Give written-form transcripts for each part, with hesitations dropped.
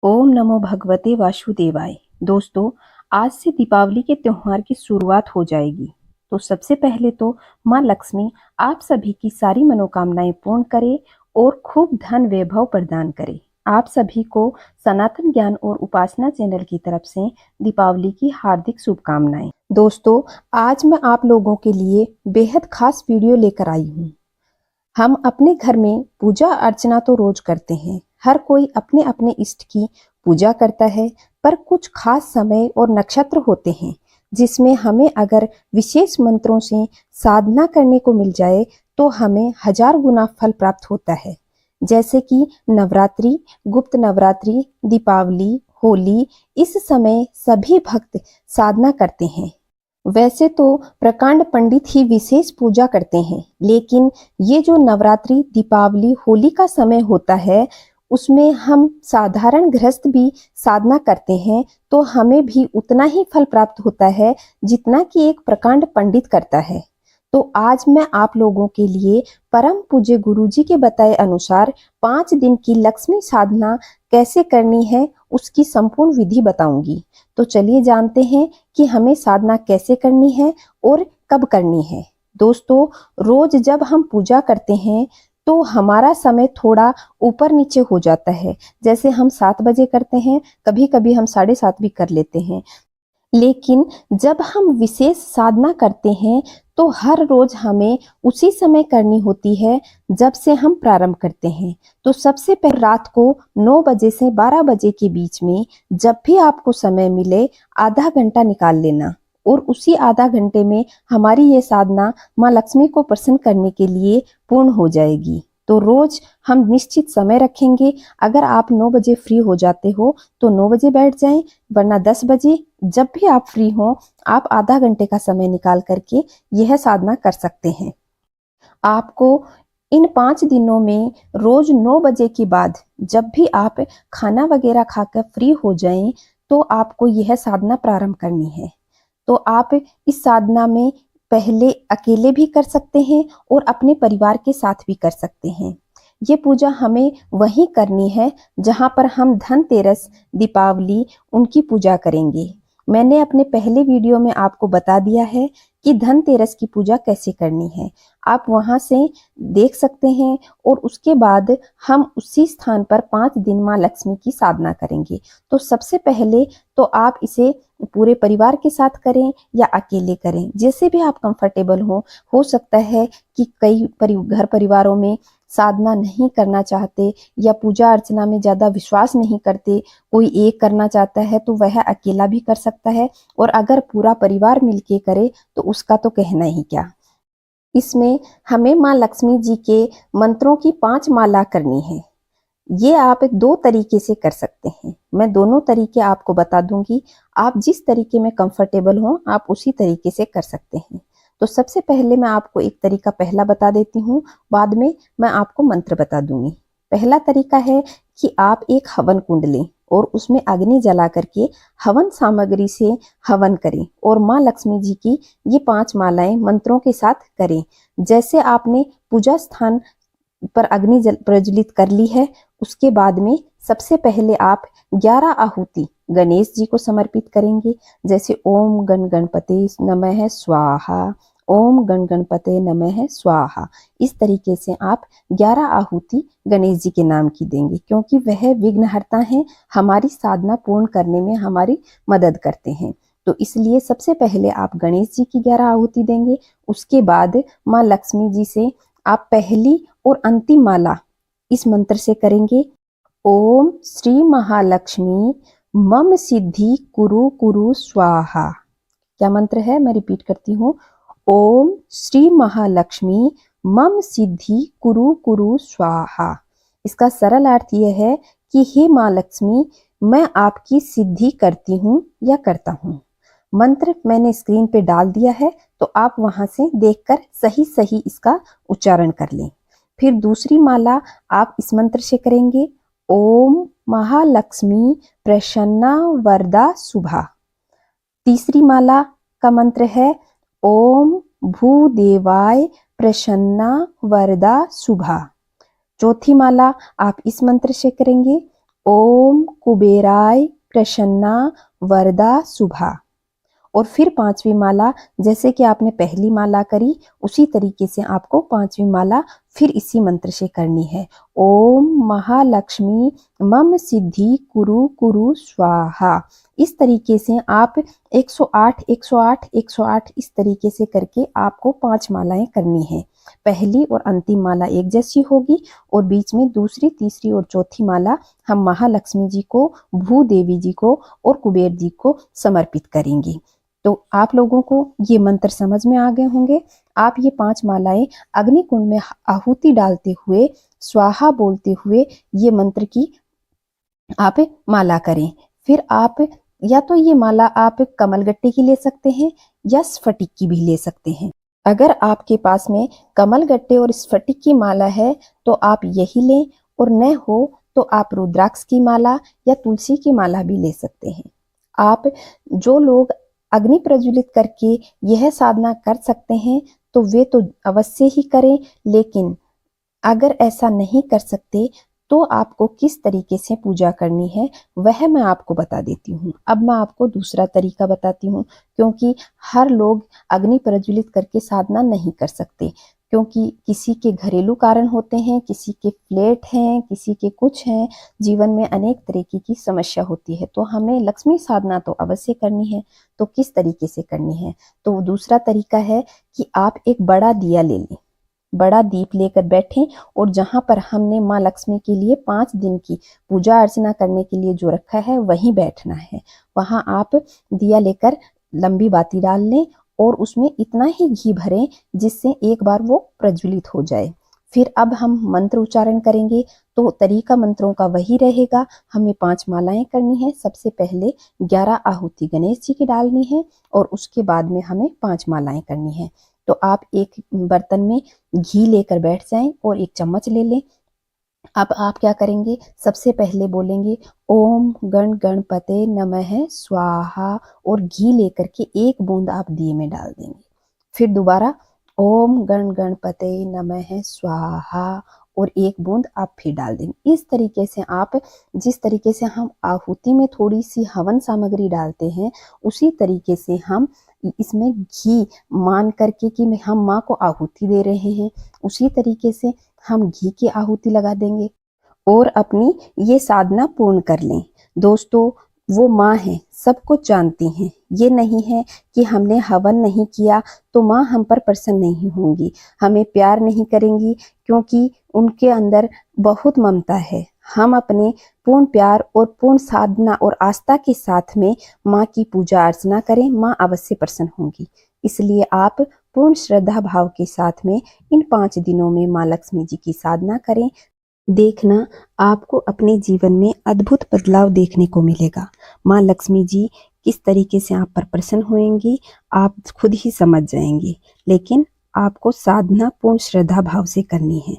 ओम नमो भगवते वासुदेवाय। दोस्तों, आज से दीपावली के त्योहार की शुरुआत हो जाएगी। तो सबसे पहले तो माँ लक्ष्मी आप सभी की सारी मनोकामनाएं पूर्ण करे और खूब धन वैभव प्रदान करे। आप सभी को सनातन ज्ञान और उपासना चैनल की तरफ से दीपावली की हार्दिक शुभकामनाएं। दोस्तों, आज मैं आप लोगों के लिए बेहद खास वीडियो लेकर आई हूँ। हम अपने घर में पूजा अर्चना तो रोज करते हैं, हर कोई अपने अपने इष्ट की पूजा करता है, पर कुछ खास समय और नक्षत्र होते हैं जिसमें हमें अगर विशेष मंत्रों से साधना करने को मिल जाए तो हमें 1000 गुना फल प्राप्त होता है। जैसे कि नवरात्रि, गुप्त नवरात्रि, दीपावली, होली, इस समय सभी भक्त साधना करते हैं। वैसे तो प्रकांड पंडित ही विशेष पूजा करते हैं, लेकिन ये जो नवरात्रि, दीपावली, होली का समय होता है, उसमें हम साधारण गृहस्थ भी साधना करते हैं तो हमें भी उतना ही फल प्राप्त होता है जितना कि एक प्रकांड पंडित करता है। तो आज मैं आप लोगों के लिए परम पूज्य गुरु जी के बताए अनुसार 5 दिन की लक्ष्मी साधना कैसे करनी है उसकी संपूर्ण विधि बताऊंगी। तो चलिए जानते हैं कि हमें साधना कैसे करनी है और कब करनी है। दोस्तों, रोज जब हम पूजा करते हैं तो हमारा समय थोड़ा ऊपर नीचे हो जाता है। जैसे हम 7 बजे करते हैं, कभी कभी हम 7:30 भी कर लेते हैं। लेकिन जब हम विशेष साधना करते हैं तो हर रोज हमें उसी समय करनी होती है जब से हम प्रारंभ करते हैं। तो सबसे पहले रात को 9 बजे से 12 बजे के बीच में जब भी आपको समय मिले आधा घंटा निकाल लेना, और उसी आधा घंटे में हमारी ये साधना माँ लक्ष्मी को प्रसन्न करने के लिए पूर्ण हो जाएगी। तो रोज हम निश्चित समय रखेंगे। अगर आप 9 बजे फ्री हो जाते हो तो 9 बजे बैठ जाएं, वरना 10 बजे, जब भी आप फ्री हो आप आधा घंटे का समय निकाल करके यह साधना कर सकते हैं। आपको इन 5 दिनों में रोज 9 बजे के बाद जब भी आप खाना वगैरह खाकर फ्री हो जाएं तो आपको यह साधना प्रारंभ करनी है। तो आप इस साधना में पहले अकेले भी कर सकते हैं और अपने परिवार के साथ भी कर सकते हैं। ये पूजा हमें वहीं करनी है जहां पर हम धनतेरस, दीपावली, उनकी पूजा करेंगे। मैंने अपने पहले वीडियो में आपको बता दिया है कि धनतेरस की पूजा कैसे करनी है, आप वहां से देख सकते हैं। और उसके बाद हम उसी स्थान पर 5 दिन माँ लक्ष्मी की साधना करेंगे। तो सबसे पहले तो आप इसे पूरे परिवार के साथ करें या अकेले करें, जैसे भी आप कंफर्टेबल हो सकता है कि कई घर परिवारों में साधना नहीं करना चाहते या पूजा अर्चना में ज्यादा विश्वास नहीं करते, कोई एक करना चाहता है तो वह अकेला भी कर सकता है, और अगर पूरा परिवार मिलके करे तो उसका तो कहना ही क्या। इसमें हमें माँ लक्ष्मी जी के मंत्रों की 5 माला करनी है। ये आप 2 तरीके से कर सकते हैं, मैं दोनों तरीके आपको बता दूंगी। आप जिस तरीके में कंफर्टेबल हो आप उसी तरीके से कर सकते हैं। तो सबसे पहले मैं आपको एक तरीका पहला बता देती हूँ, बाद में मैं आपको मंत्र बता दूंगी। पहला तरीका है कि आप एक हवन कुंड लें और उसमें अग्नि जला करके हवन सामग्री से हवन करें और माँ लक्ष्मी जी की ये 5 मालाएं मंत्रों के साथ करें। जैसे आपने पूजा स्थान पर अग्नि प्रज्वलित कर ली है, उसके बाद में सबसे पहले आप 11 आहुति गणेश जी को समर्पित करेंगे। जैसे ओम गण गणपते नमः स्वाहा, ओम गण गणपते नमः स्वाहा, इस तरीके से आप 11 आहुति गणेश जी के नाम की देंगे, क्योंकि वह विघ्नहर्ता हैं, हमारी साधना पूर्ण करने में हमारी मदद करते हैं। तो इसलिए सबसे पहले आप गणेश जी की 11 आहुति देंगे। उसके बाद माँ लक्ष्मी जी से आप पहली और अंतिम माला इस मंत्र से करेंगे। ओम श्री महालक्ष्मी मम सिद्धि कुरु कुरु स्वाहा। क्या मंत्र है, मैं रिपीट करती हूँ। ओम श्री महालक्ष्मी मम सिद्धि कुरु कुरु स्वाहा। इसका सरल अर्थ यह है कि हे माँ लक्ष्मी, मैं आपकी सिद्धि करती हूँ या करता हूँ। मंत्र मैंने स्क्रीन पे डाल दिया है, तो आप वहां से देखकर सही सही इसका उच्चारण कर लें। फिर दूसरी माला आप इस मंत्र से करेंगे। ओम महालक्ष्मी प्रसन्ना वरदा शुभा। तीसरी माला का मंत्र है ओम भूदेवाय प्रसन्ना वरदा शुभा। चौथी माला आप इस मंत्र से करेंगे। ओम कुबेराय प्रसन्ना वरदा शुभा। और फिर पांचवी माला, जैसे कि आपने पहली माला करी उसी तरीके से आपको पांचवी माला फिर इसी मंत्र से करनी है। ओम महालक्ष्मी मम सिद्धि कुरु कुरु स्वाहा। इस तरीके से आप 108 108 108 इस तरीके से करके आपको 5 मालाएं करनी है। पहली और अंतिम माला एक जैसी होगी और बीच में दूसरी, तीसरी और चौथी माला हम महालक्ष्मी जी को, भूदेवी जी को और कुबेर जी को समर्पित करेंगे। तो आप लोगों को ये मंत्र समझ में आ गए होंगे। आप ये 5 मालाएं अग्नि कुंड में आहुति डालते हुए, स्वाहा बोलते हुए ये मंत्र की आप माला करें। फिर आप या तो ये माला आप कमलगट्टे की ले सकते हैं या स्फटिक की भी ले सकते हैं। अगर आपके पास में कमलगट्टे और स्फटिक की माला है तो आप यही लें, और न हो तो आप रुद्राक्ष की माला या तुलसी की माला भी ले सकते हैं। आप जो लोग अग्नि प्रज्वलित करके यह साधना कर सकते हैं तो वे तो अवश्य ही करें, लेकिन अगर ऐसा नहीं कर सकते तो आपको किस तरीके से पूजा करनी है वह मैं आपको बता देती हूँ। अब मैं आपको दूसरा तरीका बताती हूँ, क्योंकि हर लोग अग्नि प्रज्वलित करके साधना नहीं कर सकते, क्योंकि किसी के घरेलू कारण होते हैं, किसी के फ्लैट हैं, किसी के कुछ हैं, जीवन में अनेक तरीके की समस्या होती है। तो हमें लक्ष्मी साधना तो अवश्य करनी है, तो किस तरीके से करनी है? तो दूसरा तरीका है कि आप एक बड़ा दिया ले लें, बड़ा दीप लेकर बैठें और जहां पर हमने माँ लक्ष्मी के लिए 5 दिन की पूजा अर्चना करने के लिए जो रखा है वहीं बैठना है। वहां आप दिया लेकर लंबी बाती डाल लें और उसमें इतना ही घी भरें जिससे एक बार वो प्रज्वलित हो जाए। फिर अब हम मंत्र उच्चारण करेंगे, तो तरीका मंत्रों का वही रहेगा। हमें 5 मालाएं करनी है। सबसे पहले 11 आहुति गणेश जी की डालनी है और उसके बाद में हमें 5 मालाएं करनी है। तो आप एक बर्तन में घी लेकर बैठ जाएं और एक चम्मच ले लें। अब आप क्या करेंगे, सबसे पहले बोलेंगे ओम गण गणपते नमः स्वाहा और घी लेकर के एक बूंद आप दिए में डाल देंगे। फिर दोबारा ओम गण गणपते नमः स्वाहा और एक बूंद आप फिर डाल देंगे। इस तरीके से आप, जिस तरीके से हम आहुति में थोड़ी सी हवन सामग्री डालते हैं उसी तरीके से हम इसमें घी मान करके कि हम माँ को आहुति दे रहे हैं, उसी तरीके से हम घी की आहुति लगा देंगे और अपनी ये साधना पूर्ण कर लें। दोस्तों, वो माँ है, सब कुछ जानती हैं। ये नहीं है कि हमने हवन नहीं किया तो माँ हम पर प्रसन्न नहीं होंगी, हमें प्यार नहीं करेंगी, क्योंकि उनके अंदर बहुत ममता है। हम अपने पूर्ण प्यार और पूर्ण साधना और आस्था के साथ में माँ की पूजा अर्चना करें, माँ अवश्य प्रसन्न होंगी। इसलिए आप पूर्ण श्रद्धा भाव के साथ में इन 5 दिनों में माँ लक्ष्मी जी की साधना करें। देखना, आपको अपने जीवन में अद्भुत बदलाव देखने को मिलेगा। माँ लक्ष्मी जी किस तरीके से आप पर प्रसन्न होंगी आप खुद ही समझ जाएंगे, लेकिन आपको साधना पूर्ण श्रद्धा भाव से करनी है।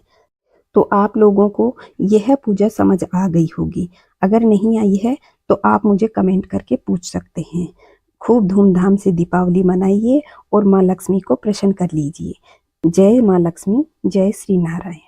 तो आप लोगों को यह पूजा समझ आ गई होगी। अगर नहीं आई है तो आप मुझे कमेंट करके पूछ सकते हैं। खूब धूमधाम से दीपावली मनाइए और माँ लक्ष्मी को प्रसन्न कर लीजिए। जय माँ लक्ष्मी, जय श्री नारायण।